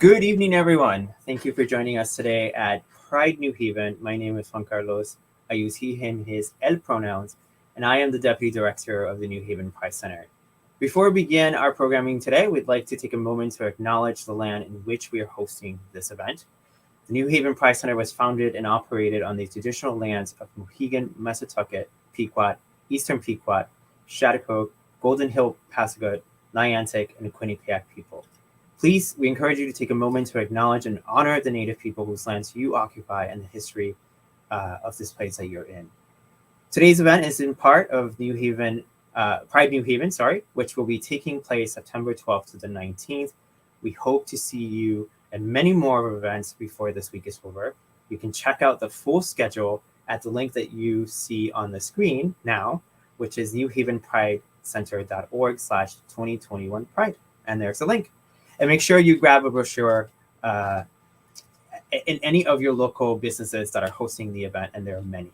Good evening, everyone. Thank you for joining us today at Pride New Haven. My name is Juancarlos. I use he, him, his, él pronouns, and I am the Deputy Director of the New Haven Pride Center. Before we begin our programming today, we'd like to take a moment to acknowledge the land in which we are hosting this event. The New Haven Pride Center was founded and operated on the traditional lands of Mohegan, Massachusetts, Pequot, Eastern Pequot, Schaghticoke, Golden Hill, Passagaut, Niantic, and Quinnipiac people. Please, we encourage you to take a moment to acknowledge and honor the Native people whose lands you occupy and the history of this place that you're in. Today's event is in part of New Haven, Pride New Haven, which will be taking place September 12th to the 19th. We hope to see you at many more events before this week is over. You can check out the full schedule at the link that you see on the screen now, which is newhavenpridecenter.org/2021 Pride. And there's the link. And make sure you grab a brochure in any of your local businesses that are hosting the event, and there are many.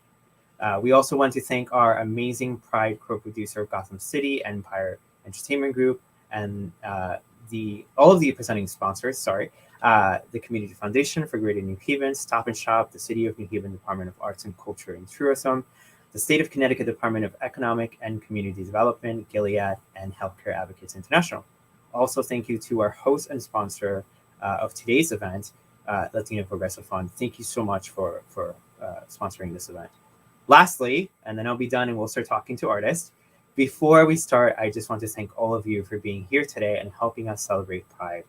We also want to thank our amazing Pride co-producer, Gotham City Empire Entertainment Group, and all of the presenting sponsors, the Community Foundation for Greater New Haven, Stop and Shop, the City of New Haven Department of Arts and Culture and Tourism, the State of Connecticut Department of Economic and Community Development, Gilead, and Healthcare Advocates International. Also, thank you to our host and sponsor of today's event, Latino Progressive Fund. Thank you so much for sponsoring this event. Lastly, and then I'll be done and we'll start talking to artists. Before we start, I just want to thank all of you for being here today and helping us celebrate Pride.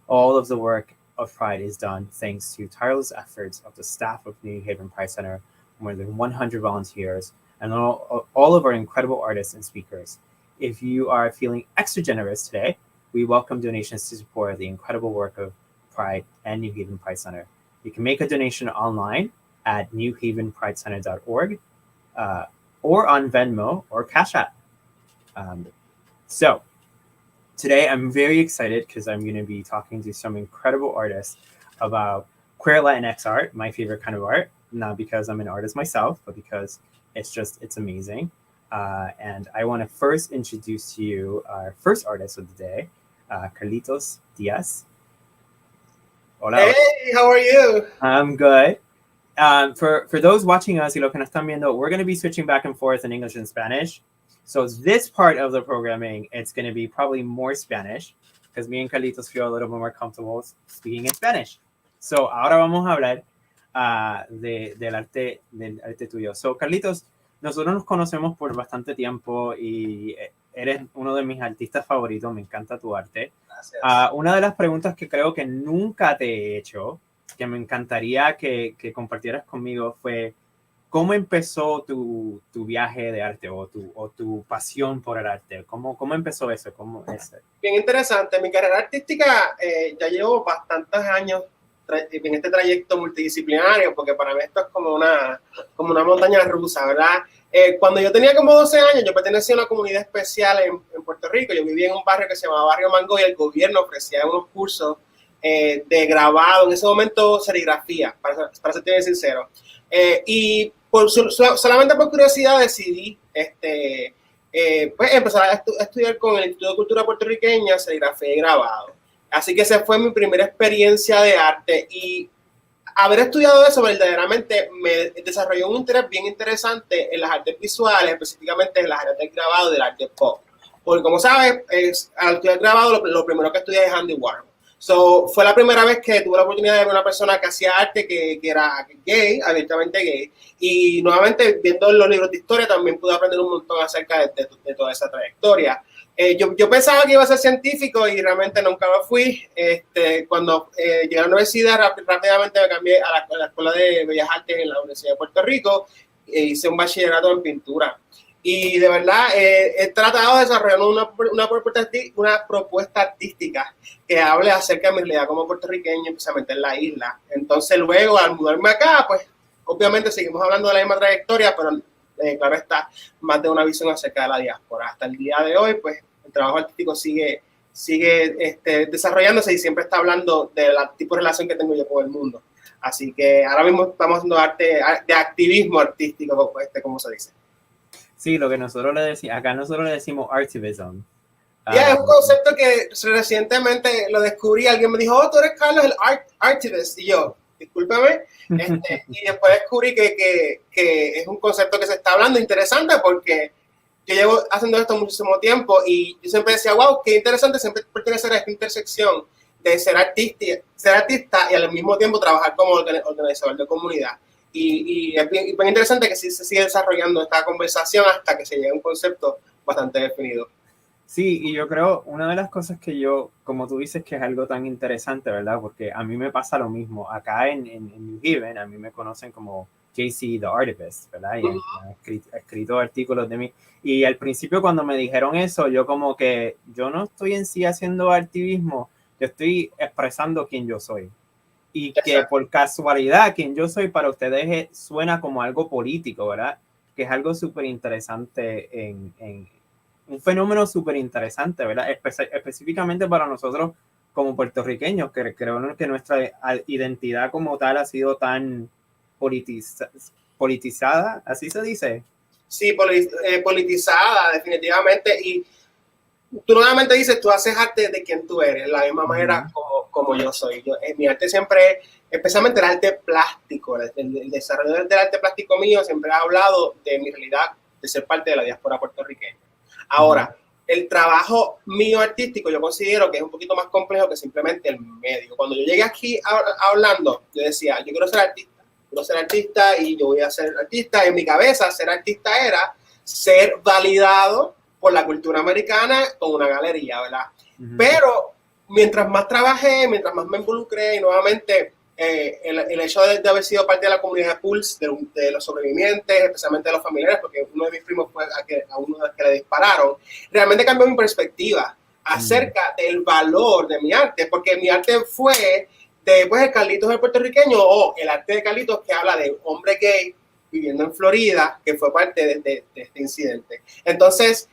All of the work of Pride is done thanks to tireless efforts of the staff of New Haven Pride Center, more than 100 volunteers, and all of our incredible artists and speakers. If you are feeling extra generous today, we welcome donations to support the incredible work of Pride and New Haven Pride Center. You can make a donation online at newhavenpridecenter.org or on Venmo or Cash App. So today I'm very excited because I'm going to be talking to some incredible artists about queer Latinx art, my favorite kind of art, not because I'm an artist myself, but because it's amazing. And I want to first introduce to you our first artist of the day, Carlitos Diaz. Hola. Hey, how are you? I'm good. For those watching us, y lo que nos están viendo, we're going to be switching back and forth in English and Spanish. So this part of the programming, it's going to be probably more Spanish, because me and Carlitos feel a little bit more comfortable speaking in Spanish. So ahora vamos a hablar del arte tuyo. So Carlitos, nosotros nos conocemos por bastante tiempo y eres uno de mis artistas favoritos, me encanta tu arte. Gracias. Una de las preguntas que creo que nunca te he hecho, que me encantaría que compartieras conmigo, fue ¿cómo empezó tu viaje de arte o tu pasión por el arte? ¿Cómo empezó eso? Bien interesante. Mi carrera artística ya llevo bastantes años en este trayecto multidisciplinario, porque para mí esto es como una montaña rusa, ¿verdad? Cuando yo tenía como 12 años, yo pertenecía a una comunidad especial en Puerto Rico. Yo vivía en un barrio que se llamaba Barrio Mango y el gobierno ofrecía unos cursos de grabado, en ese momento serigrafía, para ser bien sincero. Y solamente por curiosidad decidí pues empezar a estudiar con el Instituto de Cultura Puertorriqueña, serigrafía y grabado. Así que esa fue mi primera experiencia de arte y haber estudiado eso verdaderamente me desarrolló un interés bien interesante en las artes visuales, específicamente en las áreas del grabado y del arte pop. Porque como sabes, al estudiar grabado lo primero que estudié es Andy Warhol. So, fue la primera vez que tuve la oportunidad de ver una persona que hacía arte que era gay, abiertamente gay. Y nuevamente, viendo los libros de historia, también pude aprender un montón acerca de toda esa trayectoria. Yo pensaba que iba a ser científico y realmente nunca lo fui. Cuando llegué a la universidad, rápidamente me cambié a la Escuela de Bellas Artes en la Universidad de Puerto Rico e hice un bachillerato en pintura. Y de verdad he tratado de desarrollar una propuesta artística que hable acerca de mi realidad como puertorriqueño, especialmente en la isla. Entonces luego, al mudarme acá, pues obviamente seguimos hablando de la misma trayectoria, pero claro está, más de una visión acerca de la diáspora. Hasta el día de hoy, pues el trabajo artístico sigue desarrollándose y siempre está hablando del tipo de relación que tengo yo con el mundo. Así que ahora mismo estamos haciendo arte de activismo artístico, como se dice. Sí, lo que nosotros le decimos, acá nosotros le decimos artivism. Es un concepto que recientemente lo descubrí. Alguien me dijo, tú eres Carlos, el Artivist. Y yo, discúlpame. Y después descubrí que es un concepto que se está hablando interesante porque yo llevo haciendo esto muchísimo tiempo y yo siempre decía, wow, qué interesante siempre pertenecer a esta intersección de ser artista y al mismo tiempo trabajar como organizador de comunidad. Y es bien interesante que sí se sigue desarrollando esta conversación hasta que se llegue a un concepto bastante definido. Sí, y yo creo, una de las cosas que yo, como tú dices, que es algo tan interesante, ¿verdad? Porque a mí me pasa lo mismo. Acá en New Haven, a mí me conocen como JC The Artivist, ¿verdad? Y he escrito artículos de mí. Y al principio cuando me dijeron eso, yo como que, yo no estoy en sí haciendo activismo, yo estoy expresando quién yo soy. Y que por casualidad, quien yo soy para ustedes suena como algo político, ¿verdad? Que es algo súper interesante en un fenómeno súper interesante, ¿verdad? Específicamente para nosotros como puertorriqueños, que creo que nuestra identidad como tal ha sido tan politizada, ¿así se dice? Sí, politizada, definitivamente. Y tú nuevamente dices, tú haces arte de quien tú eres, de la misma manera como yo soy. Mi arte siempre, especialmente el arte plástico, el desarrollo del arte plástico mío siempre ha hablado de mi realidad de ser parte de la diáspora puertorriqueña. Ahora, el trabajo mío artístico yo considero que es un poquito más complejo que simplemente el medio. Cuando yo llegué aquí hablando, yo decía, yo quiero ser artista y yo voy a ser artista. En mi cabeza, ser artista era ser validado por la cultura americana con una galería, ¿verdad? Pero mientras más trabajé, mientras más me involucré y nuevamente el hecho de haber sido parte de la comunidad de Pulse, de los sobrevivientes, especialmente de los familiares, porque uno de mis primos fue a uno de los que le dispararon, realmente cambió mi perspectiva acerca del valor de mi arte, porque mi arte fue de pues, el Carlitos del puertorriqueño o el arte de Carlitos que habla de un hombre gay viviendo en Florida, que fue parte de este incidente. Entonces,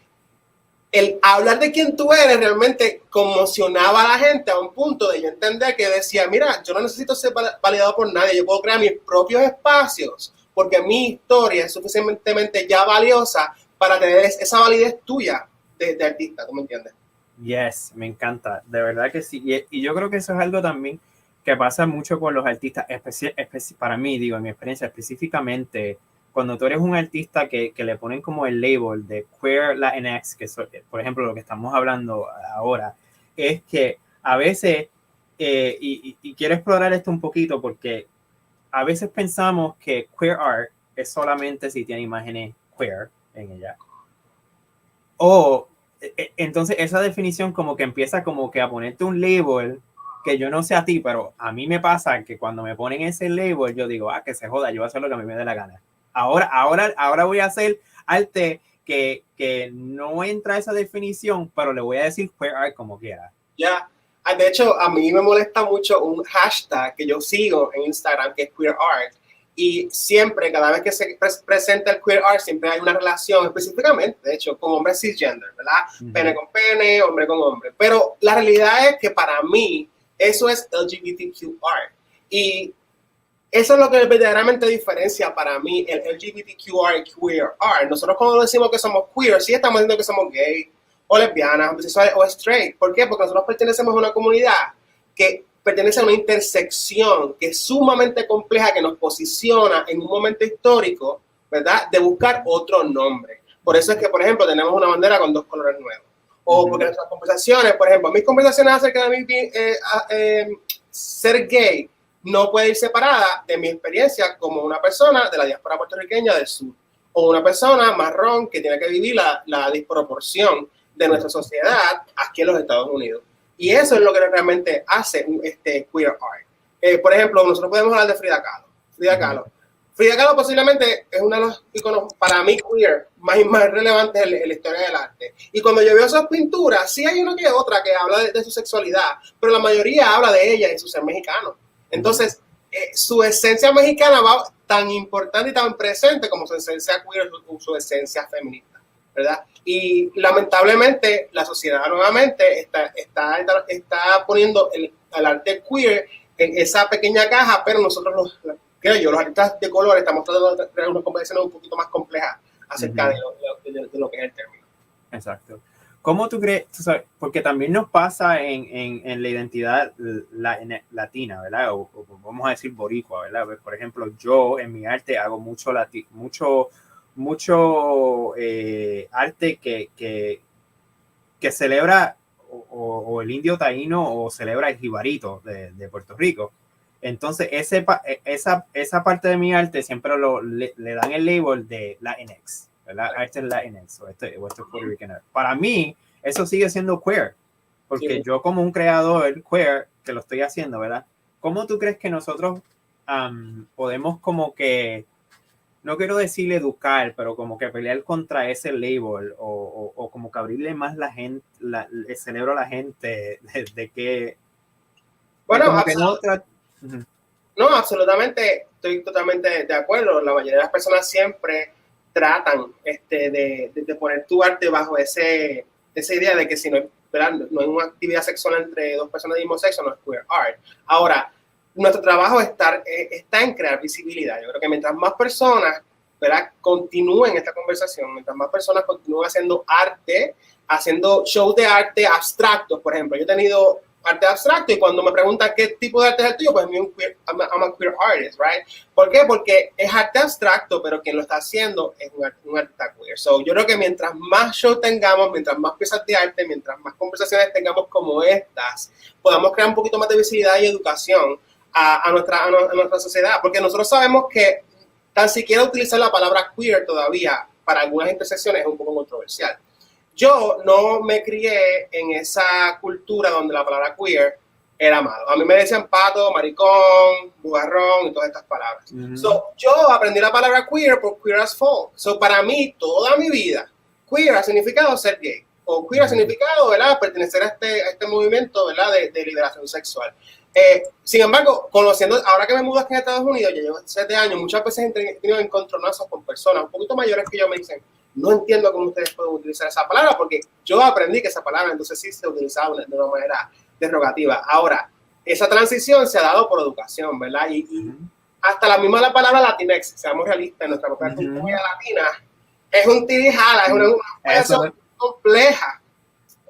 el hablar de quién tú eres realmente conmocionaba a la gente a un punto de yo entender que decía, mira, yo no necesito ser validado por nadie, yo puedo crear mis propios espacios porque mi historia es suficientemente ya valiosa para tener esa validez tuya de artista, ¿tú me entiendes? Yes, me encanta, de verdad que sí. Y yo creo que eso es algo también que pasa mucho con los artistas, para mí, digo, en mi experiencia específicamente, cuando tú eres un artista que le ponen como el label de Queer Latinx, que es, por ejemplo, lo que estamos hablando ahora, es que a veces, y quiero explorar esto un poquito porque a veces pensamos que queer art es solamente si tiene imágenes queer en ella. O entonces esa definición como que empieza como que a ponerte un label que yo no sé a ti, pero a mí me pasa que cuando me ponen ese label yo digo, que se joda, yo voy a hacer lo que a mí me dé la gana. Ahora voy a hacer arte que no entra a esa definición, pero le voy a decir queer art como quiera. Ya, de hecho, a mí me molesta mucho un hashtag que yo sigo en Instagram, que es queer art. Y siempre, cada vez que se presenta el queer art, siempre hay una relación específicamente, de hecho, con hombres cisgender, ¿verdad? Pene con pene, hombre con hombre. Pero la realidad es que para mí, eso es LGBTQ art. Y eso es lo que verdaderamente diferencia para mí el LGBTQR y queer art. Nosotros cuando decimos que somos queer, sí estamos diciendo que somos gay o lesbianas, bisexuales o straight. ¿Por qué? Porque nosotros pertenecemos a una comunidad que pertenece a una intersección que es sumamente compleja, que nos posiciona en un momento histórico, ¿verdad? De buscar otro nombre. Por eso es que, por ejemplo, tenemos una bandera con 2 colores nuevos. O porque nuestras conversaciones, por ejemplo, mis conversaciones acerca de mí, ser gay, no puede ir separada de mi experiencia como una persona de la diáspora puertorriqueña del sur o una persona marrón que tiene que vivir la disproporción de nuestra sociedad aquí en los Estados Unidos. Y eso es lo que realmente hace este queer art. Por ejemplo, nosotros podemos hablar de Frida Kahlo. Frida Kahlo posiblemente es uno de los iconos para mí queer más relevantes en la historia del arte. Y cuando yo veo esas pinturas, sí hay una que otra que habla de su sexualidad, pero la mayoría habla de ella y su ser mexicano. Entonces, su esencia mexicana va tan importante y tan presente como su esencia queer o su esencia feminista, ¿verdad? Y lamentablemente la sociedad nuevamente está poniendo el arte queer en esa pequeña caja, pero nosotros los artistas de color estamos tratando de crear una conversación un poquito más compleja acerca de lo que es el término. Exacto. ¿Cómo tú crees? Tú sabes, porque también nos pasa en la identidad latina, ¿verdad? O vamos a decir boricua, ¿verdad? Por ejemplo, yo en mi arte hago mucho arte que celebra o el indio taíno o celebra el jibarito de Puerto Rico. Entonces, esa parte de mi arte siempre le dan el label de Latinx, ¿verdad? Arte es Latinx o esto es puertorriqueño. Para mí, eso sigue siendo queer, porque Sí. yo como un creador queer que lo estoy haciendo, ¿verdad? ¿Cómo tú crees que nosotros podemos como que, no quiero decir educar, pero como que pelear contra ese label o como que abrirle más el cerebro a la gente de que... Bueno, como que no... No, absolutamente, estoy totalmente de acuerdo. La mayoría de las personas siempre tratan de poner tu arte bajo esa idea de que si no, ¿verdad? No hay una actividad sexual entre dos personas del mismo sexo, no es queer art. Ahora, nuestro trabajo está en crear visibilidad. Yo creo que mientras más personas, ¿verdad?, continúen esta conversación, mientras más personas continúen haciendo arte, haciendo shows de arte abstractos, por ejemplo. Yo he tenido arte abstracto y cuando me preguntan qué tipo de arte es el tuyo, pues I'm a queer artist, right? ¿Por qué? Porque es arte abstracto, pero quien lo está haciendo es un artista queer. So, yo creo que mientras más shows tengamos, mientras más piezas de arte, mientras más conversaciones tengamos como estas, podamos crear un poquito más de visibilidad y educación a nuestra sociedad, porque nosotros sabemos que tan siquiera utilizar la palabra queer todavía para algunas intersecciones es un poco controversial. Yo no me crié en esa cultura donde la palabra queer era malo. A mí me decían pato, maricón, bugarrón y todas estas palabras. So, yo aprendí la palabra queer por queer as folk. So, para mí, toda mi vida, queer ha significado ser gay. O queer ha significado, ¿verdad?, pertenecer a este movimiento, ¿verdad?, de liberación sexual. Sin embargo, conociendo, ahora que me mudo aquí en Estados Unidos, ya llevo 7 años, muchas veces he tenido encontronazos con personas un poquito mayores que yo, me dicen, no entiendo cómo ustedes pueden utilizar esa palabra, porque yo aprendí que esa palabra entonces sí se utilizaba de una manera derogativa. Ahora, esa transición se ha dado por educación, ¿verdad? Y hasta la misma la palabra Latinx, seamos realistas, en nuestra propia cultura latina, es un tirijala, es una expresión compleja,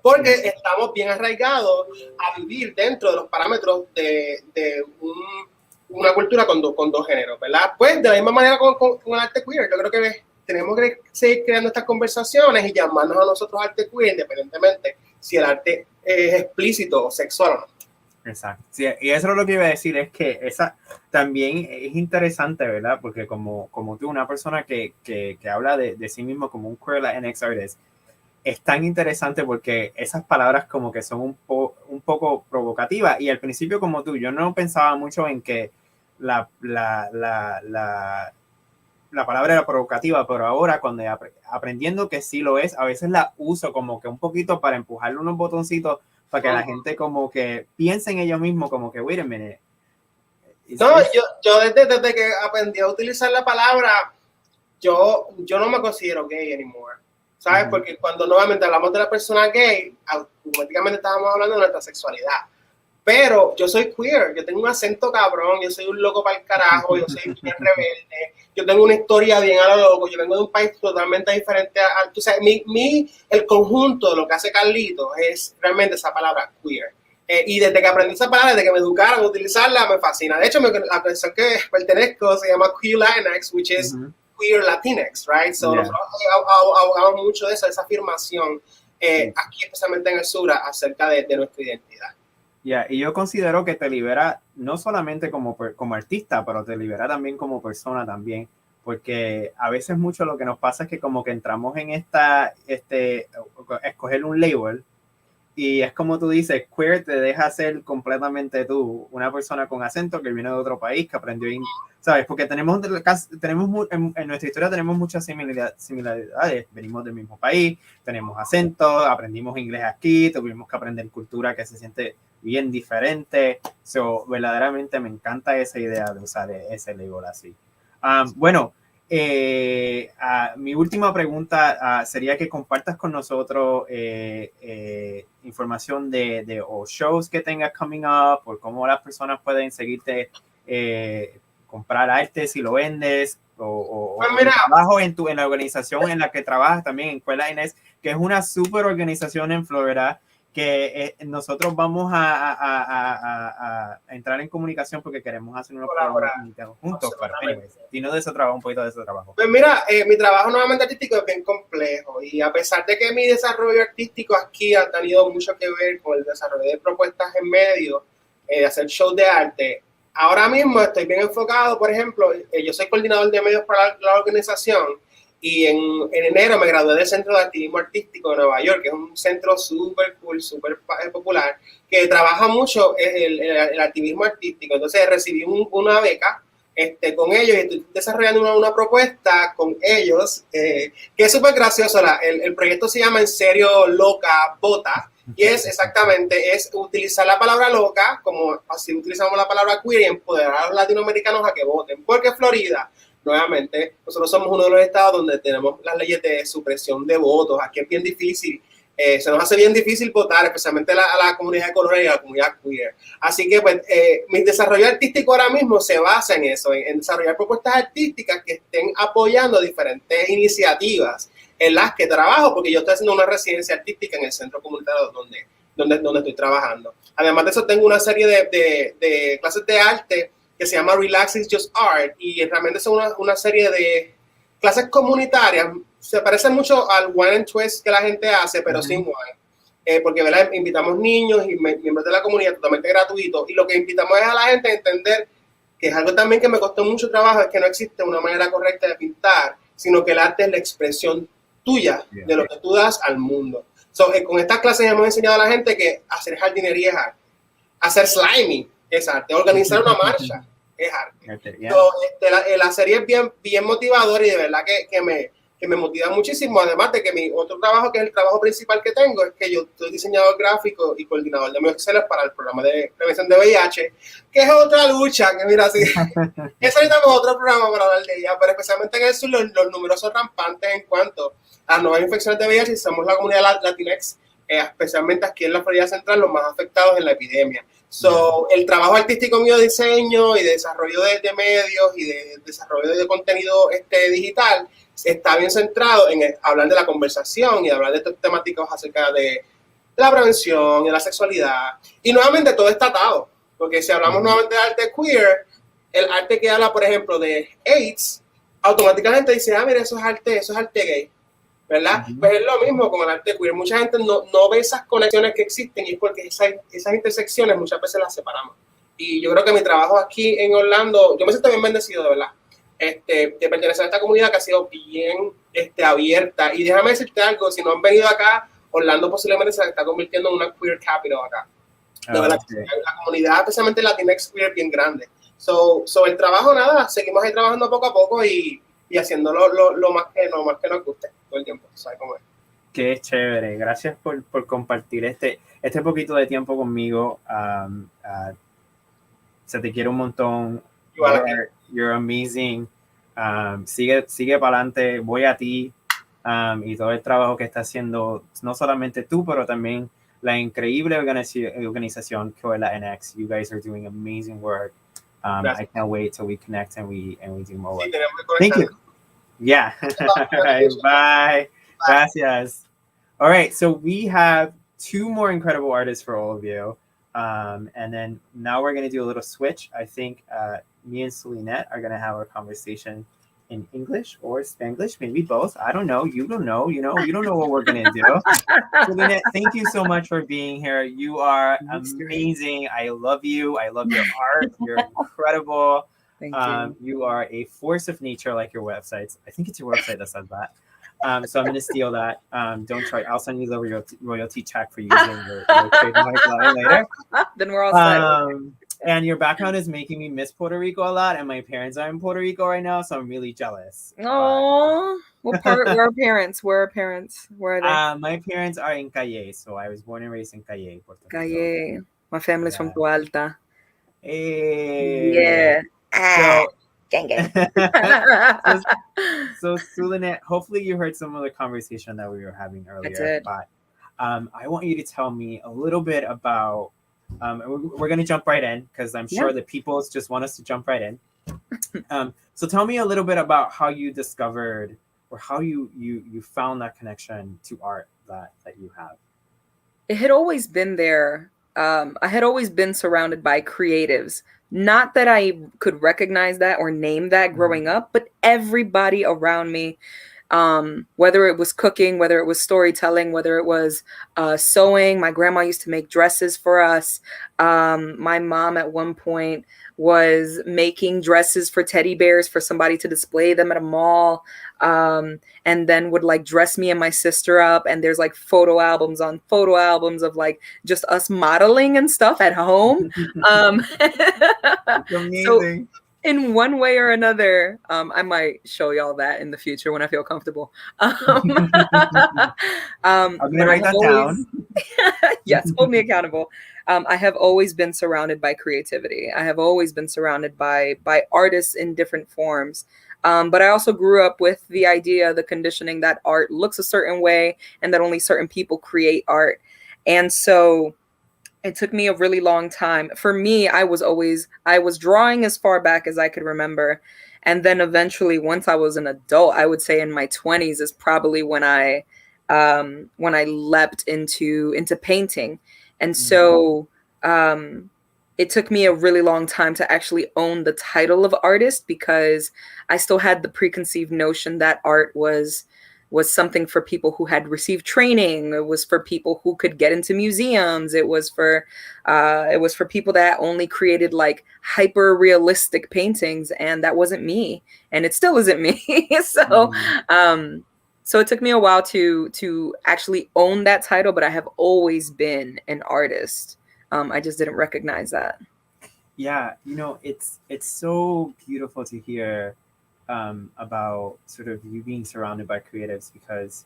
porque estamos bien arraigados a vivir dentro de los parámetros de una cultura con dos géneros, ¿verdad? Pues de la misma manera con el arte queer, yo creo que tenemos que seguir creando estas conversaciones y llamarnos a nosotros arte queer, independientemente si el arte es explícito o sexual o no. Exacto. Sí, y eso es lo que iba a decir, es que esa también es interesante, ¿verdad? Porque como tú, una persona que habla de sí mismo como un queer Latinx artist, es tan interesante porque esas palabras como que son un poco provocativas, y al principio como tú, yo no pensaba mucho en que la palabra era provocativa, pero ahora cuando aprendiendo que sí lo es, a veces la uso como que un poquito para empujarle unos botoncitos para que la gente como que piense en ellos mismos, como que, wait a minute. No, yo desde que aprendí a utilizar la palabra, yo no me considero gay anymore, ¿sabes? Porque cuando nuevamente hablamos de la persona gay, automáticamente estábamos hablando de nuestra sexualidad. Pero yo soy queer, yo tengo un acento cabrón, yo soy un loco para el carajo, yo soy bien rebelde, yo tengo una historia bien a lo loco, yo vengo de un país totalmente diferente o sea, el conjunto de lo que hace Carlitos es realmente esa palabra queer. Y desde que aprendí esa palabra, desde que me educaron a utilizarla, me fascina. De hecho, la organización que pertenezco se llama Queer Latinx, which is Queer Latinx, right? So nosotros abogamos mucho de esa afirmación aquí, especialmente en el sur, acerca de nuestra identidad. Y yo considero que te libera no solamente como artista, pero te libera también como persona también, porque a veces mucho lo que nos pasa es que como que entramos en escoger un label, y es como tú dices, queer te deja ser completamente tú, una persona con acento que viene de otro país, que aprendió, ¿sabes? Porque tenemos en nuestra historia tenemos muchas similaridades, venimos del mismo país, tenemos acentos, aprendimos inglés aquí, tuvimos que aprender cultura que se siente bien diferente. Verdaderamente me encanta esa idea de usar ese label así. Bueno, mi última pregunta sería que compartas con nosotros información de o shows que tengas coming up, o cómo las personas pueden seguirte, comprar arte si lo vendes, o trabajo en la organización en la que trabajas también, en Queer Latinx, que es una súper organización en Florida, que nosotros vamos a entrar en comunicación porque queremos hacer unos programas juntos. Pero, anyways, dinos de ese trabajo, un poquito de ese trabajo. Pues mira, mi trabajo nuevamente artístico es bien complejo y a pesar de que mi desarrollo artístico aquí ha tenido mucho que ver con el desarrollo de propuestas en medios, de hacer shows de arte, ahora mismo estoy bien enfocado, por ejemplo, yo soy coordinador de medios para la organización y en enero me gradué del Centro de Activismo Artístico de Nueva York, que es un centro súper cool, súper popular, que trabaja mucho el activismo artístico. Entonces recibí una beca con ellos y estoy desarrollando una propuesta con ellos, que es súper gracioso. El proyecto se llama En Serio Loca Vota, y es utilizar la palabra loca, como así utilizamos la palabra queer, y empoderar a los latinoamericanos a que voten. Porque Florida, nuevamente, nosotros somos uno de los estados donde tenemos las leyes de supresión de votos. Aquí es bien difícil, se nos hace bien difícil votar, especialmente a la comunidad de color y a la comunidad queer. Así que pues, mi desarrollo artístico ahora mismo se basa en eso, en desarrollar propuestas artísticas que estén apoyando diferentes iniciativas en las que trabajo, porque yo estoy haciendo una residencia artística en el centro comunitario donde estoy trabajando. Además de eso, tengo una serie de clases de arte que se llama Relax is Just Art, y realmente son una serie de clases comunitarias. Se parece mucho al Wine and Twist que la gente hace, pero sin wine. Porque ¿verdad? Invitamos niños y miembros de la comunidad totalmente gratuito, y lo que invitamos es a la gente a entender que es algo también que me costó mucho trabajo, es que no existe una manera correcta de pintar, sino que el arte es la expresión tuya, de lo que tú das al mundo. Con estas clases hemos enseñado a la gente que hacer jardinería es arte, hacer sliming es arte, organizar una marcha es arte. La serie es bien motivadora y de verdad que me motiva muchísimo, además de que mi otro trabajo, que es el trabajo principal que tengo, es que yo soy diseñador gráfico y coordinador de medios sociales para el programa de prevención de VIH, que es otra lucha, que mira, sí, eso necesitamos otro programa para hablar de ella, pero especialmente en el sur los números son rampantes en cuanto a las nuevas infecciones de VIH, y somos la comunidad Latinx, especialmente aquí en la Florida Central, los más afectados en la epidemia. El trabajo artístico mío de diseño y de desarrollo de medios y de desarrollo de contenido digital está bien centrado en hablar de la conversación y hablar de estos temáticos acerca de la prevención y la sexualidad. Y nuevamente todo está atado, porque si hablamos nuevamente de arte queer, el arte que habla, por ejemplo, de AIDS, automáticamente dice, mira, eso es arte gay, ¿verdad? Pues es lo mismo con el arte queer. Mucha gente no ve esas conexiones que existen, y es porque esas intersecciones muchas veces las separamos. Y yo creo que mi trabajo aquí en Orlando, yo me siento bien bendecido, de verdad, de pertenecer a esta comunidad que ha sido bien abierta. Y déjame decirte algo, si no han venido acá, Orlando posiblemente se está convirtiendo en una queer capital acá. La comunidad, especialmente Latinx queer, bien grande. El trabajo, nada, seguimos ahí trabajando poco a poco y haciendo lo más que nos guste todo el tiempo, ¿sabes cómo es? Qué chévere, gracias por compartir este poquito de tiempo conmigo. Se te quiere un montón. You're amazing. Sigue para adelante, voy a ti, y todo el trabajo que está haciendo, no solamente tú, pero también la increíble organización Queer Latinx. You guys are doing amazing work. I can't wait till we connect and we do more work. Thank you. Yeah. Bye. Gracias. All right, so we have 2 more incredible artists for all of you. And then now we're going to do a little switch. I think me and Selinette are going to have a conversation in English or Spanglish, maybe both. I don't know. You don't know. You don't know what we're going to do. Selinette, thank you so much for being here. You are amazing. I love you. I love your art. You're incredible. Thank you. You are a force of nature, like your websites. I think it's your website that says that. So I'm going to steal that. Don't try. I'll send you the royalty check for using your trademark line later. Then we're all set. And your background is making me miss Puerto Rico a lot, and my parents are in Puerto Rico right now, so I'm really jealous. Oh, what part? Where are parents? Where are parents? Where are they? My parents are in Calle, so I was born and raised in Calle, Puerto Rico. Calle. My family's from Tualta. Hey. Yeah. So, gang. so Selinette, hopefully you heard some of the conversation that we were having earlier. But I want you to tell me a little bit about. We're going to jump right in because I'm sure the people just want us to jump right in. So tell me a little bit about how you discovered or how you found that connection to art that you have. It had always been there. I had always been surrounded by creatives. Not that I could recognize that or name that growing up, but everybody around me, whether it was cooking, whether it was storytelling, whether it was sewing. My grandma used to make dresses for us. My mom at one point was making dresses for teddy bears for somebody to display them at a mall, and then would like dress me and my sister up. And there's like photo albums of like just us modeling and stuff at home. Amazing. So in one way or another, I might show y'all that in the future when I feel comfortable. I'm gonna write that down. Yes, hold me accountable. I have always been surrounded by creativity. I have always been surrounded by artists in different forms. But I also grew up with the idea, the conditioning that art looks a certain way and that only certain people create art. And so it took me a really long time. For me, I was drawing as far back as I could remember. And then eventually, once I was an adult, I would say in my 20s is probably when I leapt into painting. And so it took me a really long time to actually own the title of artist, because I still had the preconceived notion that art was something for people who had received training. It was for people who could get into museums. It was for people that only created like hyper realistic paintings, and that wasn't me, and it still isn't me. So it took me a while to actually own that title, but I have always been an artist. I just didn't recognize that. Yeah, it's so beautiful to hear about sort of you being surrounded by creatives, because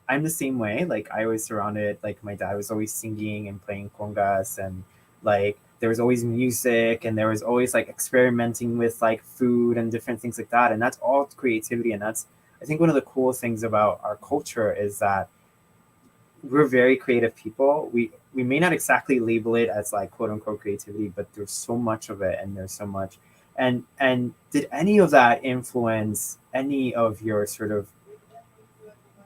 I'm the same way. Like I was surrounded, like my dad was always singing and playing congas, and like there was always music, and there was always like experimenting with like food and different things like that. And that's all creativity. And that's, I think, one of the cool things about our culture is that we're very creative people. We may not exactly label it as like quote unquote creativity, but there's so much of it, and there's so much. And did any of that influence any of your sort of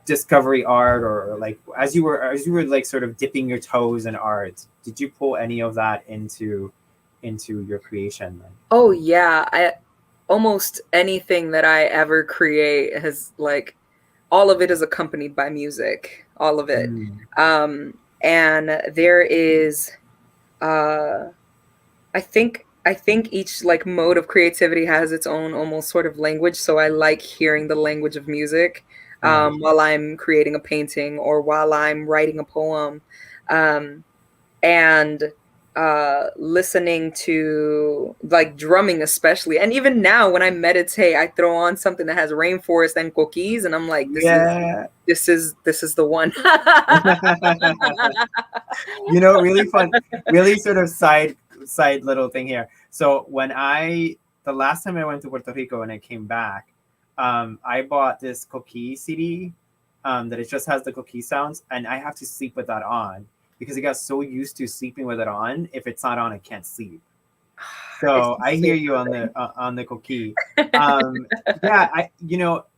discovery art, or like as you were like sort of dipping your toes in art, did you pull any of that into your creation then? Oh yeah, almost anything that I ever create has like, all of it is accompanied by music, all of it. And there is, I think each like mode of creativity has its own almost sort of language. So I like hearing the language of music while I'm creating a painting or while I'm writing a poem, and listening to like drumming especially. And even now when I meditate, I throw on something that has rainforest and cookies, and I'm like, this is the one. Really fun, really sort of side little thing here. So the last time I went to Puerto Rico and I came back, I bought this cookie CD that it just has the cookie sounds, and I have to sleep with that on, because I got so used to sleeping with it on. If it's not on, I can't sleep. So I hear you on the cookie. Yeah,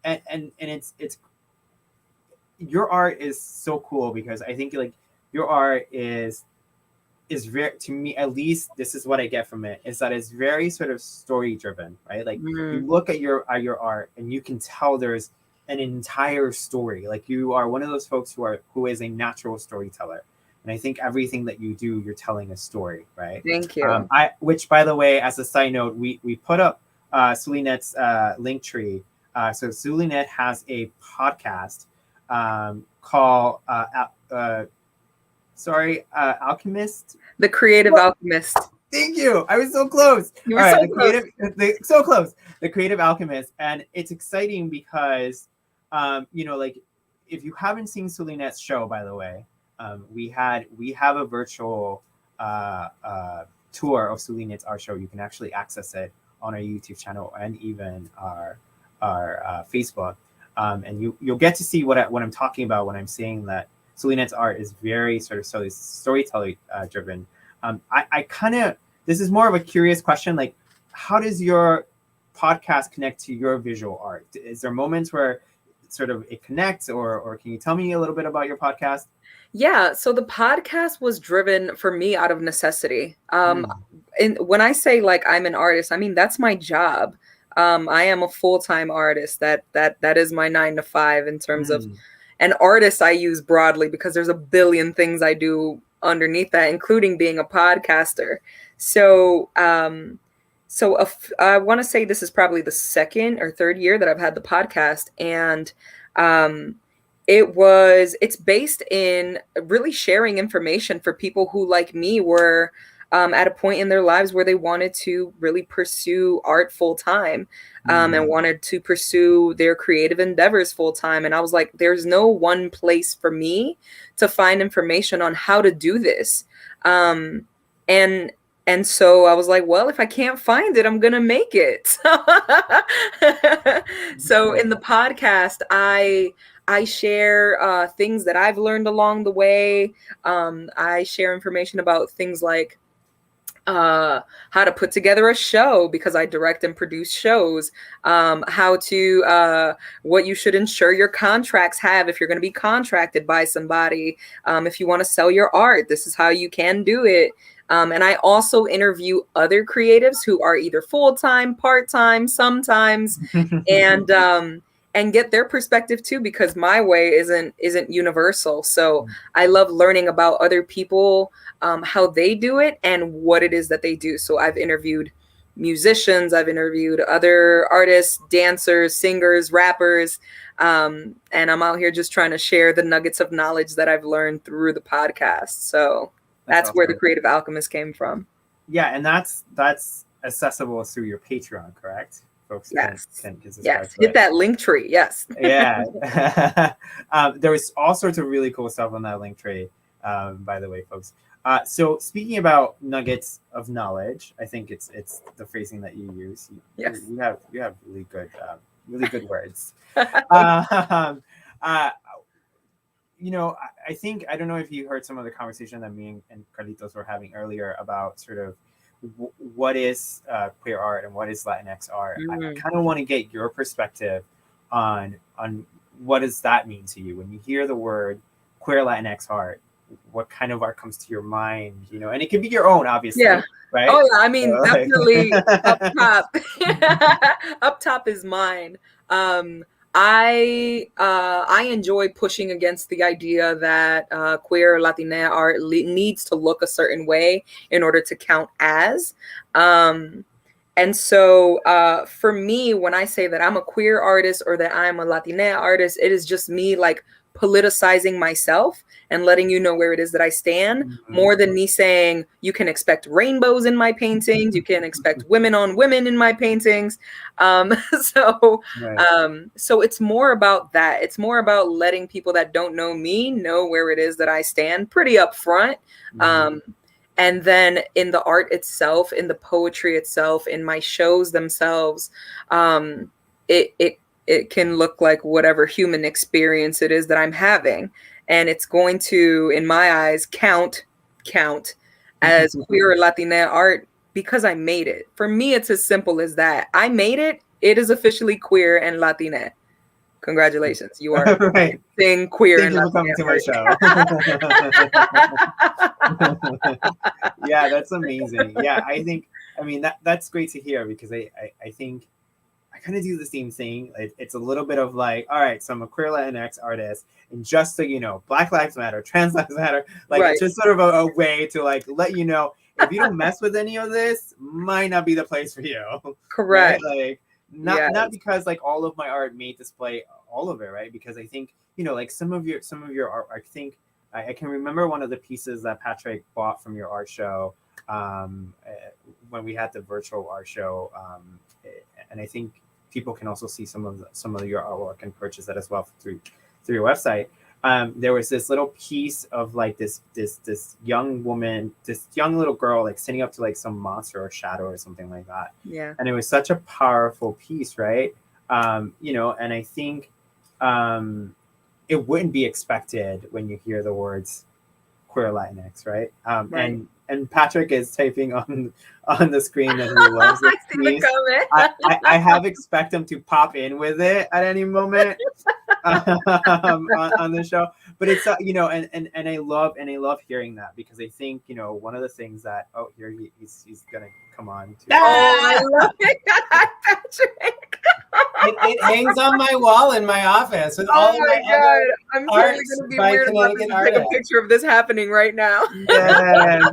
and it's your art is so cool, because I think like your art is very, to me at least, this is what I get from it, is that it's very sort of story driven, right? Like you look at your art and you can tell there's an entire story. Like you are one of those folks who is a natural storyteller. And I think everything that you do, you're telling a story, right? Thank you. Which, by the way, as a side note, we put up Sulinet's link tree. So Sulinet has a podcast called Alchemist. The Creative Alchemist. Thank you. I was so close. You were so close. So close. The Creative Alchemist. And it's exciting because, like if you haven't seen Sulinet's show, by the way, we have a virtual tour of Sulinet's art show. You can actually access it on our YouTube channel and even our Facebook. And you'll get to see what I'm talking about when I'm saying that Sulinet's art is very sort of storytelling driven. I kind of, this is more of a curious question, like how does your podcast connect to your visual art? Is there moments where sort of it connects, or can you tell me a little bit about your podcast? Yeah, so the podcast was driven for me out of necessity. And when I say like I'm an artist, I mean that's my job. I am a full-time artist. That is my 9 to 5 in terms of an artist. I use broadly because there's a billion things I do underneath that, including being a podcaster. So I want to say this is probably the 2nd or 3rd year that I've had the podcast, and it's based in really sharing information for people who, like me, were at a point in their lives where they wanted to really pursue art full time, and wanted to pursue their creative endeavors full time. And I was like, there's no one place for me to find information on how to do this. And so I was like, well, if I can't find it, I'm going to make it. So in the podcast, I share things that I've learned along the way. I share information about things like how to put together a show, because I direct and produce shows, what you should ensure your contracts have if you're going to be contracted by somebody. If you want to sell your art, this is how you can do it. And I also interview other creatives who are either full-time, part-time, sometimes, and get their perspective too, because my way isn't universal. So I love learning about other people, how they do it and what it is that they do. So I've interviewed musicians, I've interviewed other artists, dancers, singers, rappers, and I'm out here just trying to share the nuggets of knowledge that I've learned through the podcast. So that's awesome. Where the Creative Alchemist came from. Yeah, and that's accessible through your Patreon, correct? Folks yes. can yes. Hit that link tree. Yes. Yeah. There was all sorts of really cool stuff on that link tree, by the way, folks. So speaking about nuggets of knowledge, I think it's the phrasing that you use. Yes. You have really good words. I think, I don't know if you heard some of the conversation that me and Carlitos were having earlier about sort of what is queer art and what is Latinx art. I kind of want to get your perspective on what does that mean to you when you hear the word queer Latinx art. What kind of art comes to your mind? And it can be your own, obviously. Yeah. Right. Oh yeah. I mean, definitely up top. Up top is mine. I enjoy pushing against the idea that queer Latina art needs to look a certain way in order to count as. And so for me, when I say that I'm a queer artist or that I'm a Latina artist, it is just me like politicizing myself and letting you know where it is that I stand, more than me saying you can expect rainbows in my paintings, you can expect women on women in my paintings. So it's more about that. It's more about letting people that don't know me know where it is that I stand pretty upfront. And then in the art itself, in the poetry itself, in my shows themselves, it can look like whatever human experience it is that I'm having. And it's going to, in my eyes, count as queer or Latina art because I made it. For me, it's as simple as that. I made it. It is officially queer and Latina. Congratulations. You are right. Saying queer Thank and you for coming to my show. Yeah, that's amazing. Yeah, I mean, that's great to hear, because I think I kind of do the same thing. It's a little bit of like, all right, so I'm a queer Latinx artist, and just so Black Lives Matter, Trans Lives Matter, like It's just sort of a way to like let you know, if you don't mess with any of this, might not be the place for you. Correct. Right? Like not because like all of my art may display all of it, right? Because I think like some of your art, I think I can remember one of the pieces that Patrick bought from your art show when we had the virtual art show, and I think people can also see some of your artwork and purchase that as well through your website. There was this little piece of like this young woman, this young little girl, like sitting up to like some monster or shadow or something like that. Yeah. And it was such a powerful piece, right? And I think it wouldn't be expected when you hear the words queer Latinx, right? Right. And and Patrick is typing on the screen that he loves this I see the piece. comment. I have expect him to pop in with it at any moment on the show. But it's you know, and I love hearing that, because I think, you know, one of the things that here he's gonna come on to. I love it, Patrick. It hangs on my wall in my office with all of my God, I'm totally arts gonna be by weird about this Canadian and take a artists. picture of this happening right now. Yes.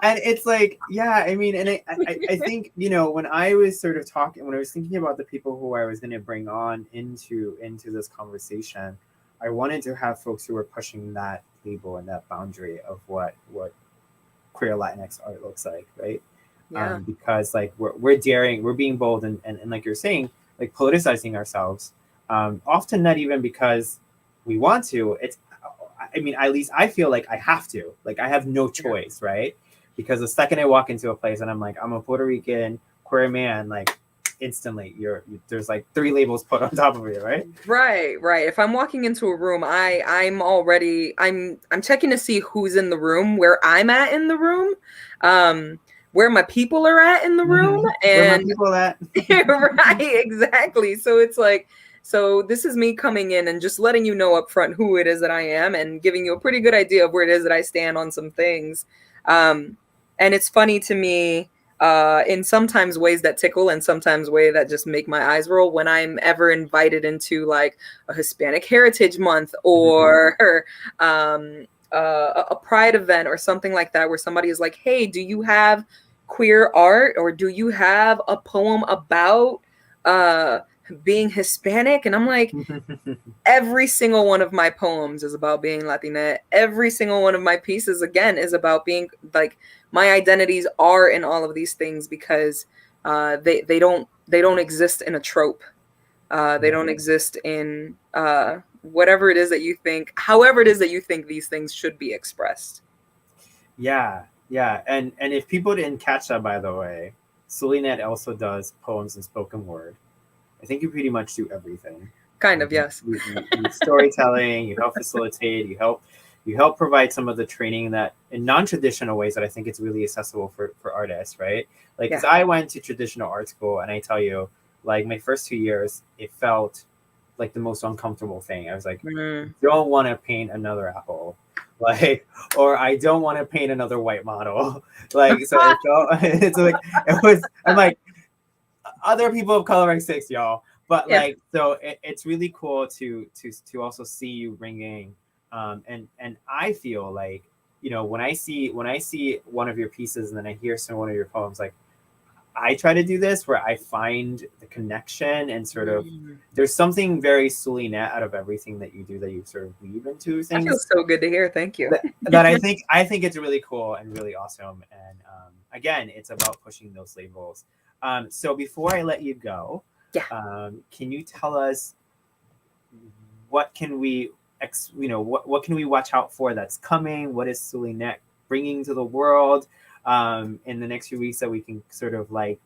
And it's like, yeah, I mean, and I think, you know, when I was sort of when I was thinking about the people who I was going to bring on into this conversation, I wanted to have folks who were pushing that label and that boundary of what queer Latinx art looks like, right? Yeah. Because like we're daring, we're being bold, and like you're saying, like politicizing ourselves, often not even because we want to. It's, I mean, at least I feel like I have to, like I have no choice, right? Because the second I walk into a place and I'm like, I'm a Puerto Rican queer man, like instantly there's like 3 labels put on top of you, right? Right. If I'm walking into a room, I'm checking to see who's in the room, where I'm at in the room, where my people are at in the room, Where and my people at? right, exactly. So it's like, so this is me coming in and just letting you know up front who it is that I am, and giving you a pretty good idea of where it is that I stand on some things. And it's funny to me, in sometimes ways that tickle and sometimes ways that just make my eyes roll, when I'm ever invited into like a Hispanic Heritage Month or a Pride event or something like that, where somebody is like, hey, do you have queer art, or do you have a poem about being Hispanic? And I'm like, every single one of my poems is about being Latina. Every single one of my pieces, again, is about being like, my identities are in all of these things, because they don't exist in a trope. They don't exist in whatever it is that you think, however it is that you think these things should be expressed. Yeah. And if people didn't catch that, by the way, Sulinet also does poems and spoken word. I think you pretty much do everything. Kind of, yes. You storytelling, you help facilitate, you help provide some of the training that in non-traditional ways that I think it's really accessible for artists, right? Like, because I went to traditional art school, and I tell you, like my first 2 years, it felt like the most uncomfortable thing. I was like, I don't want to paint another apple, like, or I don't want to paint another white model. Like, so it felt, it's like, it was, I'm like, other people of color exist, y'all. But like, so it's really cool to also see you bringing, and I feel like, you know, when I see one of your pieces and then I hear one of your poems, like I try to do this where I find the connection and sort of there's something very Sulinet out of everything that you do, that you sort of weave into things. That feels so good to hear. Thank you. That I think it's really cool and really awesome. And again, it's about pushing those labels. So before I let you go, can you tell us what can we what can we watch out for that's coming? What is Sulinet bringing to the world in the next few weeks that we can sort of like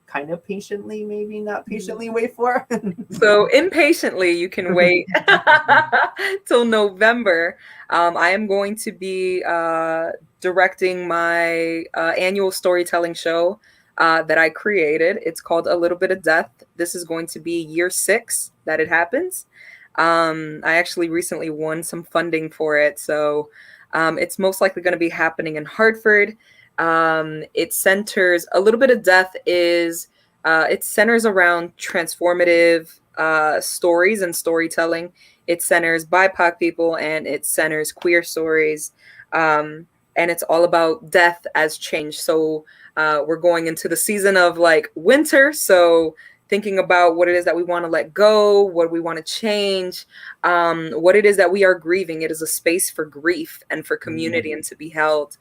kind of patiently, maybe not patiently, wait for? So impatiently, you can wait till November. I am going to be directing my annual storytelling show that I created. It's called A Little Bit of Death. This is going to be year 6 that it happens. I actually recently won some funding for it. So it's most likely going to be happening in Hartford. It centers, A Little Bit of Death is, it centers around transformative stories and storytelling. It centers BIPOC people and it centers queer stories. And it's all about death as change. So we're going into the season of like winter. So thinking about what it is that we want to let go, what we want to change, what it is that we are grieving. It is a space for grief and for community and to be held.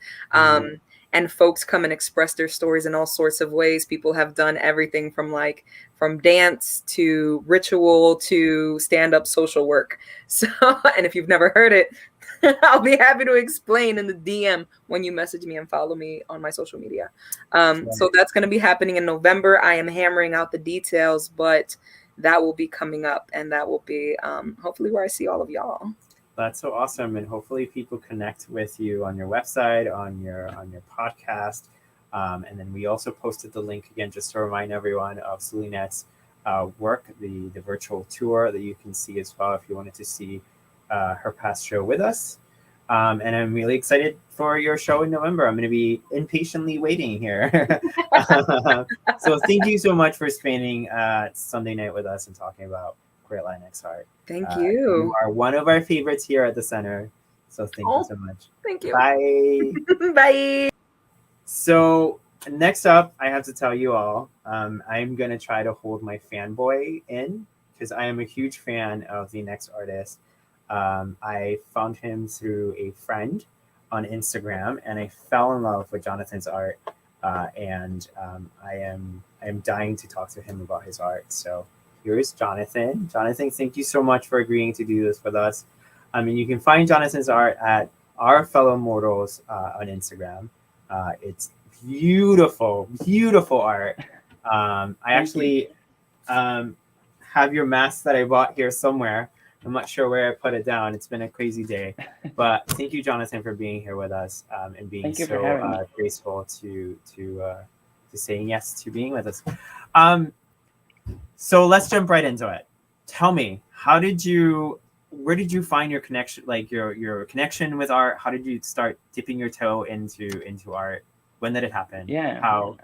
And folks come and express their stories in all sorts of ways. People have done everything from dance to ritual to stand-up social work. So, and if you've never heard it, I'll be happy to explain in the DM when you message me and follow me on my social media. So that's going to be happening in November. I am hammering out the details, but that will be coming up, and that will be hopefully where I see all of y'all. That's so awesome, and hopefully people connect with you on your website, on your podcast, and then we also posted the link again just to remind everyone of Sulinette's work, the virtual tour that you can see as well if you wanted to see her past show with us. And I'm really excited for your show in November. I'm going to be impatiently waiting here. So thank you so much for spending Sunday night with us and talking about queer Latinx art. Thank You you. are one of our favorites here at the center. So thank you so much. Thank you. Bye. Bye. So next up, I have to tell you all, I'm going to try to hold my fanboy in because I am a huge fan of the next artist. I found him through a friend on Instagram, and I fell in love with Jonathan's art. And I am dying to talk to him about his art. So here's Jonathan. Jonathan, thank you so much for agreeing to do this with us. And you can find Jonathan's art at Our Fellow Mortals on Instagram. It's beautiful, beautiful art. I actually have your mask that I bought here somewhere. I'm not sure where I put it down. It's been a crazy day. But thank you, Jonathan, for being here with us and being so graceful to saying yes to being with us. So let's jump right into it. Tell me, where did you find your connection, like your connection with art? How did you start dipping your toe into art? When did it happen? Yeah. How?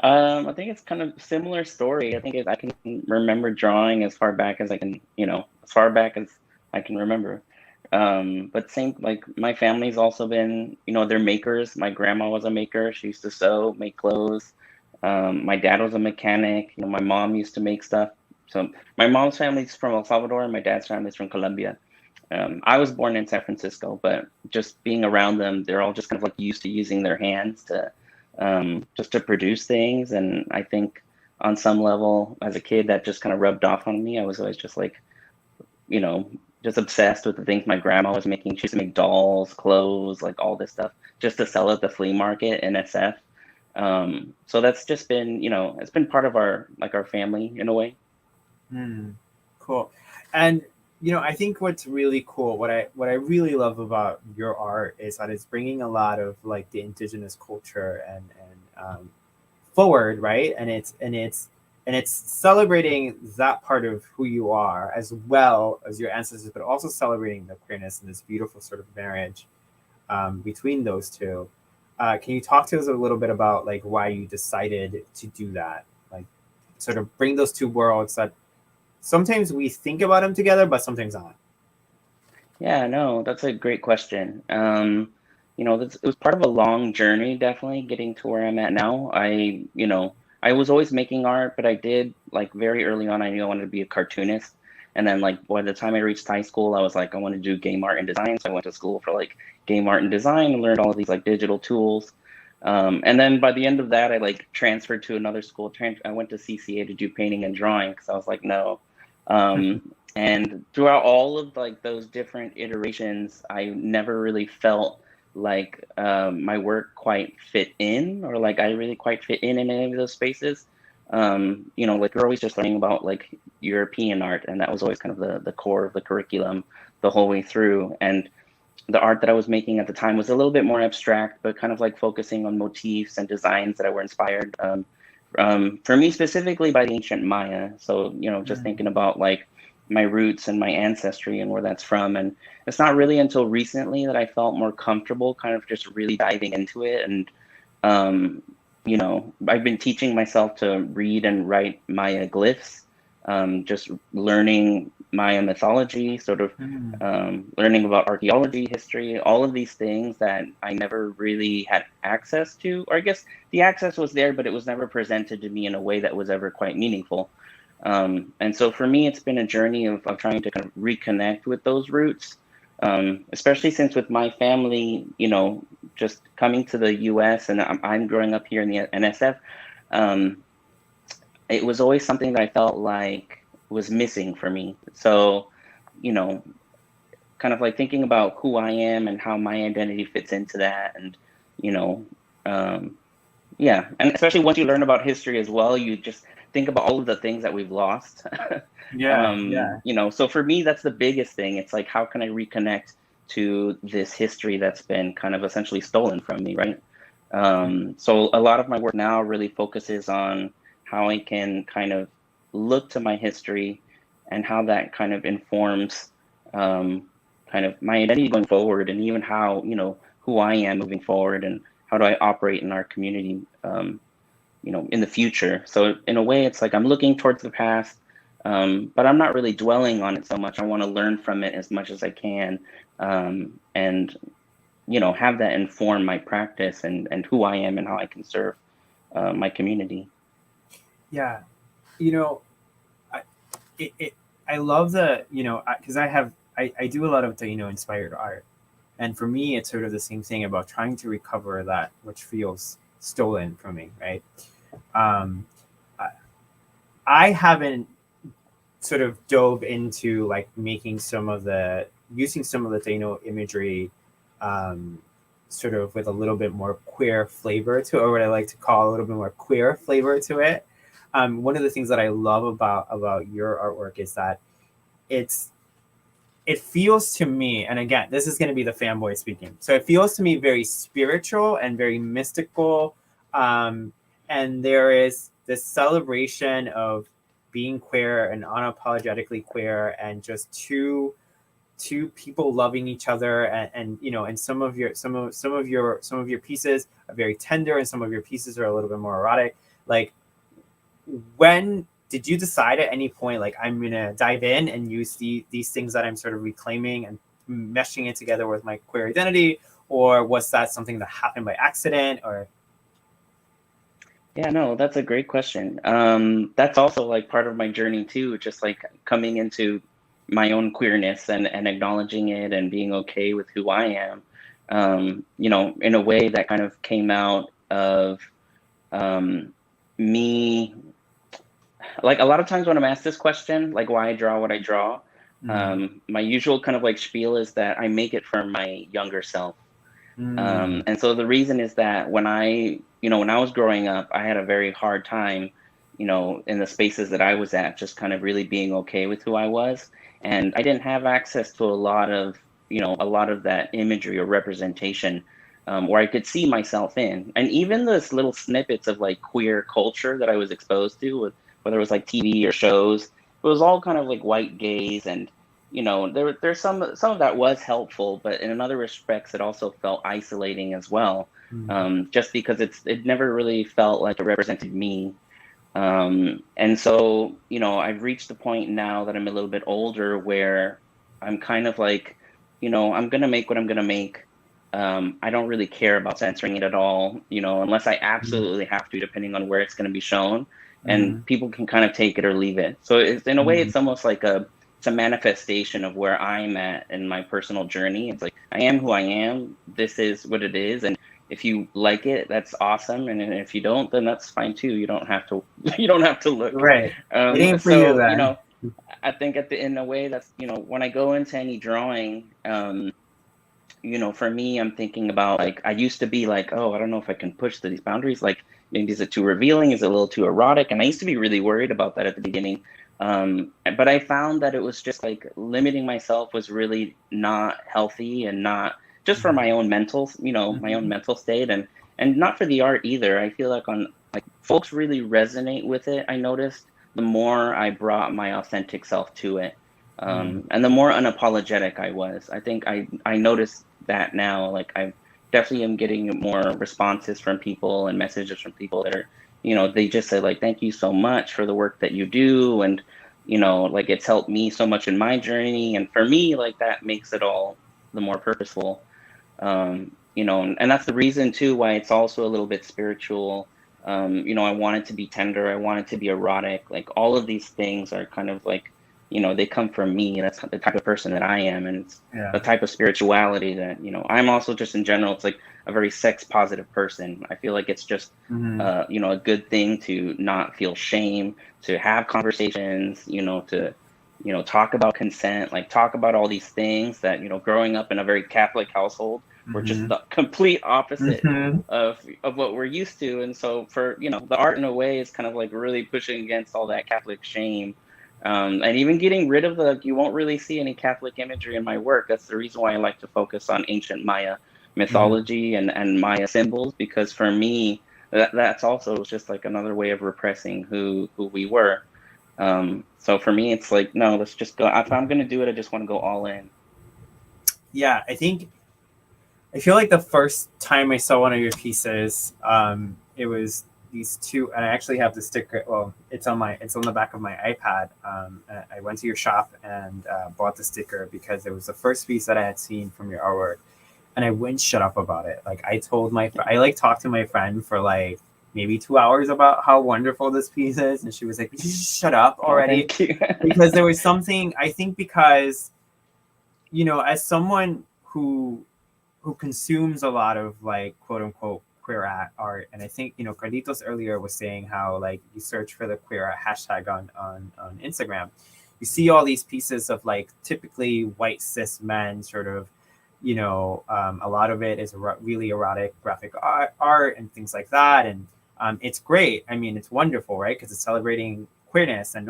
I think it's kind of similar story. I think I can remember drawing as far back as I can, remember. But same, like my family's also been, they're makers. My grandma was a maker. She used to sew, make clothes. My dad was a mechanic. My mom used to make stuff. So my mom's family's from El Salvador and my dad's family's from Colombia. I was born in San Francisco, but just being around them, they're all just kind of like used to using their hands to just to produce things. And I think on some level as a kid that just kind of rubbed off on me. I was always just like, just obsessed with the things my grandma was making. She used to make dolls, clothes, like all this stuff just to sell at the flea market in SF. So that's just been, it's been part of our family in a way. Cool. And I think what's really cool, what I really love about your art is that it's bringing a lot of like the indigenous culture and forward, right? And it's celebrating that part of who you are as well as your ancestors, but also celebrating the queerness and this beautiful sort of marriage between those two. Can you talk to us a little bit about like why you decided to do that, like sort of bring those two worlds that sometimes we think about them together, but sometimes not? Yeah, no, that's a great question. It was part of a long journey, definitely getting to where I'm at now. I was always making art, but I did like very early on, I knew I wanted to be a cartoonist. And then like by the time I reached high school, I was like, I want to do game art and design. So I went to school for like game art and design and learned all of these like digital tools. And then by the end of that, I like transferred to another school. I went to CCA to do painting and drawing because I was like, no. And throughout all of like those different iterations, I never really felt like my work quite fit in, or like I really quite fit in any of those spaces. Like we're always just learning about like European art, and that was always kind of the core of the curriculum the whole way through. And the art that I was making at the time was a little bit more abstract, but kind of like focusing on motifs and designs that were inspired for me specifically by the ancient Maya. So, just thinking about like my roots and my ancestry and where that's from. And it's not really until recently that I felt more comfortable kind of just really diving into it. And, I've been teaching myself to read and write Maya glyphs, just learning Maya mythology, sort of learning about archaeology, history, all of these things that I never really had access to, or I guess the access was there, but it was never presented to me in a way that was ever quite meaningful. And so for me, it's been a journey of trying to kind of reconnect with those roots, especially since with my family, just coming to the US and I'm growing up here in the NSF, it was always something that I felt like was missing for me. So, kind of like thinking about who I am and how my identity fits into that. And, and especially once you learn about history as well, you just think about all of the things that we've lost. Yeah. You know, so for me, that's the biggest thing. It's like, how can I reconnect to this history that's been kind of essentially stolen from me, right? So a lot of my work now really focuses on how I can kind of look to my history and how that kind of informs kind of my identity going forward, and even how, you know, who I am moving forward, and how do I operate in our community, you know, in the future. So in a way, it's like I'm looking towards the past, but I'm not really dwelling on it so much. I want to learn from it as much as I can, and, you know, have that inform my practice and who I am and how I can serve my community. Yeah. You know, I love the, you know, because I do a lot of the, you know, inspired art. And for me, it's sort of the same thing about trying to recover that which feels stolen from me, right? I haven't sort of dove into like making using some of the Dano imagery sort of with a little bit more queer flavor to it, or what I like to call a little bit more queer flavor to it. One of the things that I love about your artwork is that it feels to me, and again, this is going to be the fanboy speaking, so it feels to me very spiritual and very mystical, and there is this celebration of being queer and unapologetically queer, and just two people loving each other, and you know, and some of your pieces are very tender, and some of your pieces are a little bit more erotic. Like, when did you decide at any point, like, I'm gonna dive in and use these things that I'm sort of reclaiming and meshing it together with my queer identity, or was that something that happened by accident? Or Yeah, no, that's a great question. That's also like part of my journey too, just like coming into my own queerness and acknowledging it and being okay with who I am. You know, in a way that kind of came out of me. Like, a lot of times when I'm asked this question, like why I draw what I draw, my usual kind of like spiel is that I make it for my younger self. And so the reason is that when I was growing up, I had a very hard time, you know, in the spaces that I was at, just kind of really being okay with who I was. And I didn't have access to a lot of that imagery or representation, where I could see myself in. And even this little snippets of like queer culture that I was exposed to, with whether it was like TV or shows, it was all kind of like white gaze, and you know, there's some of that was helpful, but in other respects, it also felt isolating as well, just because it never really felt like it represented me. And so, you know, I've reached the point now that I'm a little bit older where I'm kind of like, you know, I'm gonna make what I'm gonna make. I don't really care about censoring it at all, you know, unless I absolutely have to, depending on where it's going to be shown, and people can kind of take it or leave it. So it's, in a way, it's almost like it's a manifestation of where I'm at in my personal journey. It's like, I am who I am. This is what it is. And if you like it, that's awesome. And if you don't, then that's fine too. You don't have to, look. right. It ain't for so, you, then. you know, I think in a way that's, you know, when I go into any drawing, you know, for me, I'm thinking about, like, I used to be like, oh, I don't know if I can push these boundaries. Like, maybe is it too revealing? Is it a little too erotic? And I used to be really worried about that at the beginning. But I found that it was just like limiting myself was really not healthy, and not just for my own mental, you know, my own mental state, and not for the art either. I feel like folks really resonate with it. I noticed the more I brought my authentic self to it. And the more unapologetic I was. I think I noticed that now. Like, I definitely am getting more responses from people and messages from people that are, you know, they just say like, thank you so much for the work that you do. And, you know, like, it's helped me so much in my journey. And for me, like, that makes it all the more purposeful. You know, and that's the reason too why it's also a little bit spiritual. You know, I want it to be tender. I want it to be erotic. Like, all of these things are kind of like, you know, they come from me. That's the type of person that I am. And it's the type of spirituality that, you know, I'm also just in general, it's like a very sex positive person. I feel like it's just, you know, a good thing to not feel shame, to have conversations, you know, to, you know, talk about consent, like talk about all these things that, you know, growing up in a very Catholic household, we're just Mhm. the complete opposite Mhm. of what we're used to. And so for, you know, the art in a way is kind of like really pushing against all that Catholic shame. And even getting rid of you won't really see any Catholic imagery in my work. That's the reason why I like to focus on ancient Maya mythology and Maya symbols, because for me, that's also just like another way of repressing who we were. So for me, it's like, no, let's just go. If I'm going to do it, I just want to go all in. Yeah, I feel like the first time I saw one of your pieces, it was these two, and I actually have the sticker. Well, it's on the back of my iPad. I went to your shop and bought the sticker because it was the first piece that I had seen from your artwork, and I wouldn't shut up about it. Like I told I like talked to my friend for like maybe 2 hours about how wonderful this piece is, and she was like, "Could you just shut up already?" Thank you. Because there was something, I think, because, you know, as someone who consumes a lot of like quote unquote queer art, and I think, you know, Carlitos earlier was saying how like you search for the queer art hashtag on Instagram, you see all these pieces of like typically white cis men sort of, you know, a lot of it is really erotic graphic art and things like that, and it's great. I mean, it's wonderful, right? Because it's celebrating queerness and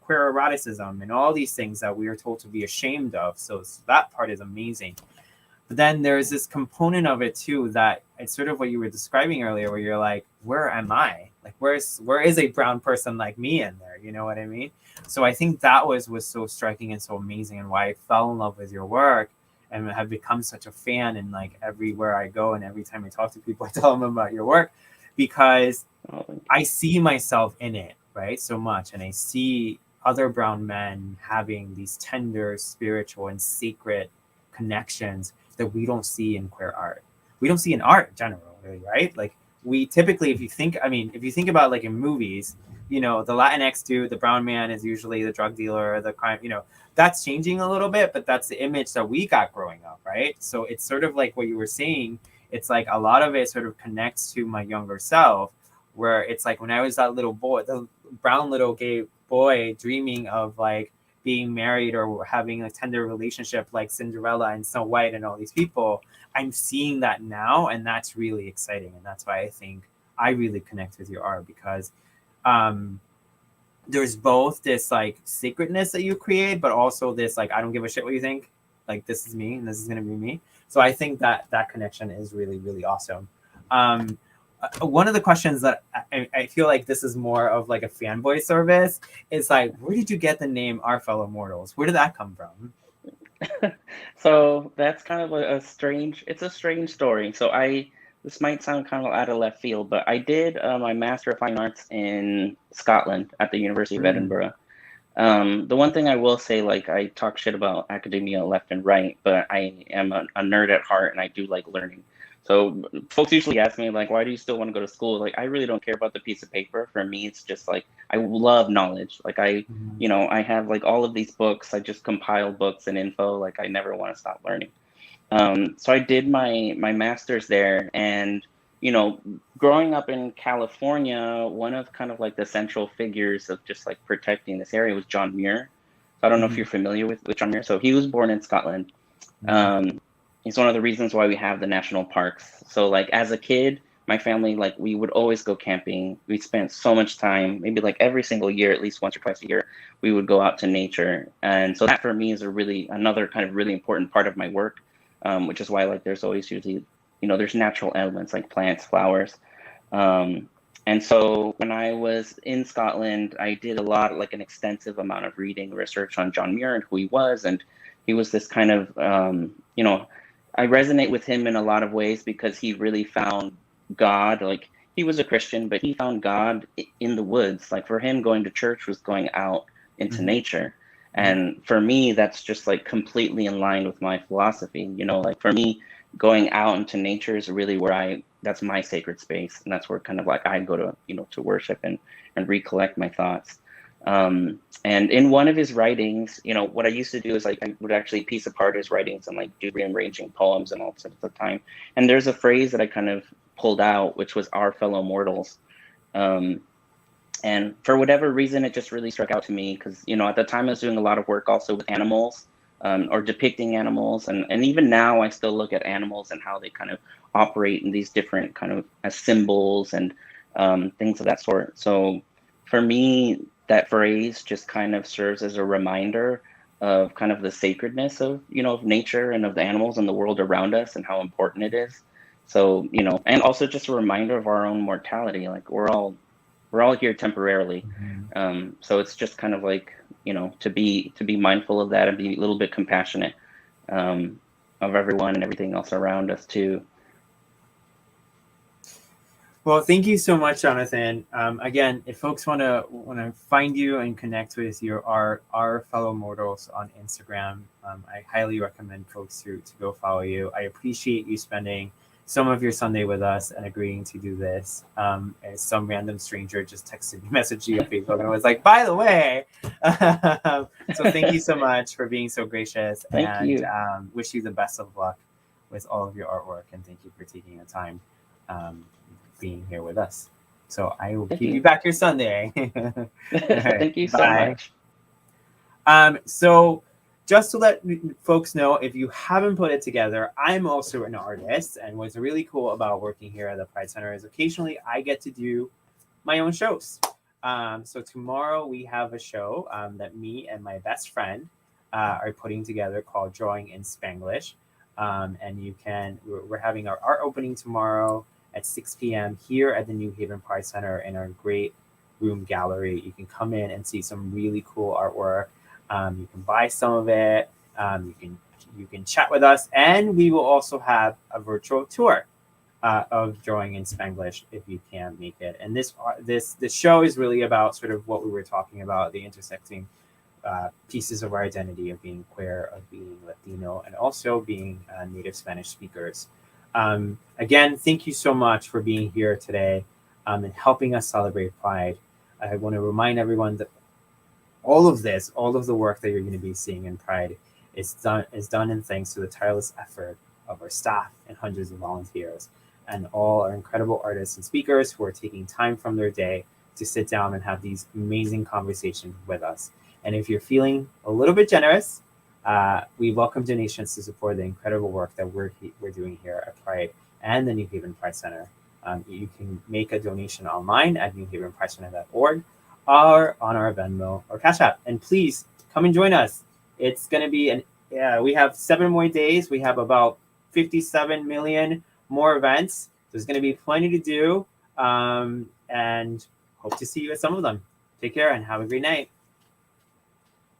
queer eroticism and all these things that we are told to be ashamed of. So that part is amazing. But then there's this component of it too that it's sort of what you were describing earlier, where you're like, where am I? Like, where is a brown person like me in there? You know what I mean? So I think that was so striking and so amazing, and why I fell in love with your work and have become such a fan. And like everywhere I go and every time I talk to people, I tell them about your work, because I see myself in it, right? So much. And I see other brown men having these tender, spiritual, and sacred connections that we don't see in queer art. We don't see in art in general, really, right? Like we typically, if you think about like in movies, you know, the Latinx dude, the brown man is usually the drug dealer, the crime, you know, that's changing a little bit, but that's the image that we got growing up, right? So it's sort of like what you were saying. It's like a lot of it sort of connects to my younger self, where it's like when I was that little boy, the brown little gay boy dreaming of like being married or having a tender relationship like Cinderella and Snow White and all these people, I'm seeing that now, and that's really exciting. And that's why I think I really connect with your art, because there's both this like sacredness that you create, but also this like, I don't give a shit what you think, like this is me and this is going to be me. So I think that connection is really, really awesome. One of the questions that I feel like this is more of like a fanboy service is like, where did you get the name Our Fellow Mortals? Where did that come from? So that's kind of a strange story. So this might sound kind of out of left field, but I did my Master of Fine Arts in Scotland at the University of Edinburgh. The one thing I will say, like, I talk shit about academia left and right, but I am a nerd at heart and I do like learning. So folks usually ask me, like, why do you still want to go to school? Like, I really don't care about the piece of paper. For me, it's just like, I love knowledge. Like you know, I have like all of these books. I just compile books and info. Like, I never want to stop learning. So I did my master's there, and you know, growing up in California, one of kind of like the central figures of just like protecting this area was John Muir. So I don't know if you're familiar with John Muir. So he was born in Scotland. He's one of the reasons why we have the national parks. So like as a kid, my family, like we would always go camping. We spent so much time, maybe like every single year, at least once or twice a year, we would go out to nature. And so that for me is another kind of really important part of my work, which is why like there's always usually, you know, there's natural elements like plants, flowers. And so when I was in Scotland, I did like an extensive amount of reading, research on John Muir and who he was. And he was this kind of, you know, I resonate with him in a lot of ways because he really found God. Like he was a Christian, but he found God in the woods. Like for him, going to church was going out into nature. And for me, that's just like completely in line with my philosophy. You know, like for me, going out into nature is really where that's my sacred space. And that's where kind of like I go to, you know, to worship and recollect my thoughts. And in one of his writings, you know, what I used to do is like I would actually piece apart his writings and like do rearranging poems and all sorts of time. And there's a phrase that I kind of pulled out, which was "our fellow mortals." And for whatever reason, it just really struck out to me because, you know, at the time I was doing a lot of work also with animals, or depicting animals. And even now I still look at animals and how they kind of operate in these different kind of as symbols and things of that sort. So for me, that phrase just kind of serves as a reminder of kind of the sacredness of, of nature and of the animals and the world around us and how important it is. So, and also just a reminder of our own mortality. Like we're all here temporarily. So it's just kind of like, to be mindful of that and be a little bit compassionate of everyone and everything else around us too. Well, thank you so much, Jonathan. Again, if folks want to find you and connect with our fellow mortals on Instagram, I highly recommend folks to go follow you. I appreciate you spending some of your Sunday with us and agreeing to do this. As some random stranger just messaged you on Facebook and was like, by the way. So thank you so much for being so gracious. Thank you. Wish you the best of luck with all of your artwork. And thank you for taking the time being here with us. So I will give you back your Sunday. Right, thank you so much. So just to let folks know, if you haven't put it together, I'm also an artist. And what's really cool about working here at the Pride Center is occasionally I get to do my own shows. So tomorrow we have a show that me and my best friend are putting together called Drawing in Spanglish. And we're having our art opening tomorrow at 6 p.m. here at the New Haven Pride Center in our great room gallery. You can come in and see some really cool artwork. You can buy some of it. You can chat with us, and we will also have a virtual tour of Drawing in Spanglish if you can make it. And this show is really about sort of what we were talking about, the intersecting pieces of our identity of being queer, of being Latino, and also being native Spanish speakers. Again, thank you so much for being here today and helping us celebrate Pride. I want to remind everyone that all of the work that you're going to be seeing in Pride is done in thanks to the tireless effort of our staff and hundreds of volunteers and all our incredible artists and speakers who are taking time from their day to sit down and have these amazing conversations with us. And if you're feeling a little bit generous, we welcome donations to support the incredible work that we're doing here at Pride and the New Haven Pride Center. You can make a donation online at newhavenpridecenter.org or on our Venmo or Cash App. And please come and join us. It's going to be we have 7 more days. We have about 57 million more events. There's going to be plenty to do, and hope to see you at some of them. Take care and have a great night.